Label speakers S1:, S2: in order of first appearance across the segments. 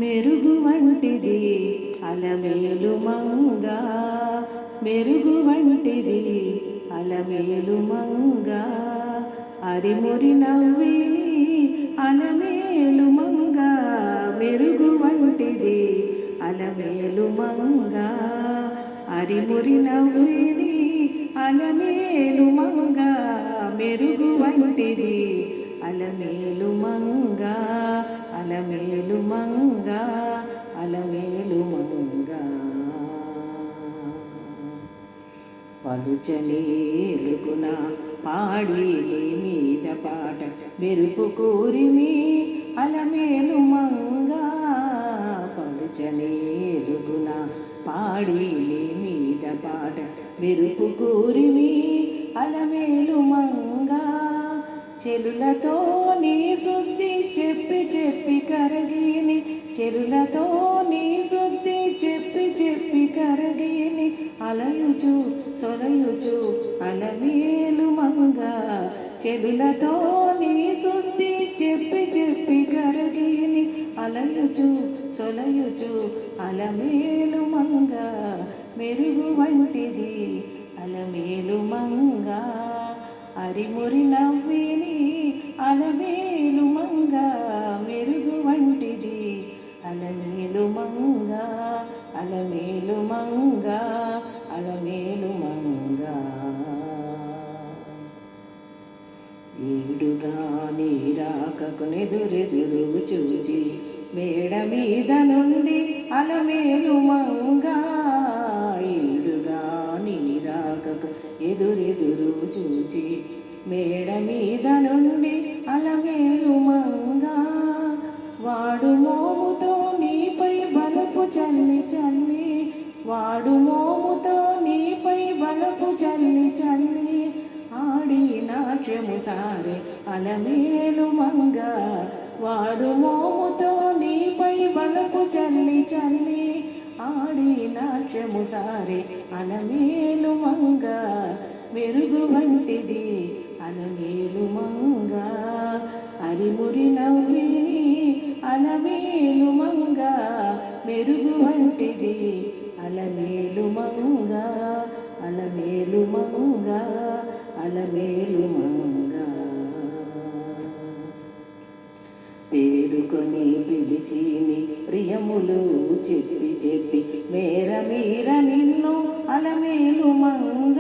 S1: మెరుగు వంటిది అలమేలు మంగ, మెరుగు వంటిది అలమేలు మంగ, అరిమురి నవ్విని అలమేలు మంగ, మెరుగు వంటిది అలమేలు మంగ, అరిమురి నవ్విని అలమేలు మంగ, మెరుగు వంటిది అలమేలు మంగ, అలమేలు మంగ, అలమేలు మంగ. పలుచనేలుగున పాడిని మీద పాట మెరుపు కూరిమి అలమేలు మంగ, పలుచనేలుగున పాడిని మీద పాట మెరుపు కూరిమి అలమేలు మంగ, చెలులతో నీ శుద్ధి చెప్పి చెప్పి కరగిని, చెలులతో నీ శుద్ధి చెప్పి చెప్పి కరగిని, అలయుచు సొలయుచు అలమేలు మంగ, చెలులతో నీ శుద్ధి చెప్పి చెప్పి కరగిని, అలయుచు సొలయుచు అలమేలు మంగ, మెరుగు వంటిది అలమేలు మంగ, అరిమురి నవ్విని అలమేలు మంగ, మెరుగు వంటిది అలమేలు మంగ, అలమేలు మంగ, అలమేలు మంగ. ఈడుగా నీరాకకు నెదురెదురు చూచి మేడ మీద నుండి అలమేలు మంగ, ఈడుగా నీరాకకు ఎదురెదురు చూచి మేడ మీద నుండి అలమేలు మంగ, వాడు మోముతో నీపై బలపు చల్లి చల్లి, వాడు మోముతో నీపై బలపు చల్లి చల్లి, ఆడి నాట్యము సారే అలమేలు మంగ, వాడు మోముతో నీపై బలపు చల్లి చల్లి, ఆడి నాట్యము సారే అలమేలు మంగ, మెరుగు వంటిది అలమేలు మంగ, అరిమురి నవ్విని అలమేలు మంగ, మెరుగు వంటిది అలమేలు మంగ, అలమేలు మంగ, అలమేలు మంగ. పేరుకొని పిలిచిని ప్రియములు చెప్పి చెప్పి మేర మీర నిన్ను అలమేలు మంగ,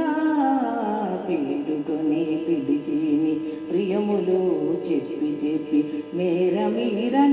S1: పేరుకొని పిలిచిని ప్రియములు చెప్పి చెప్పి మేర మీర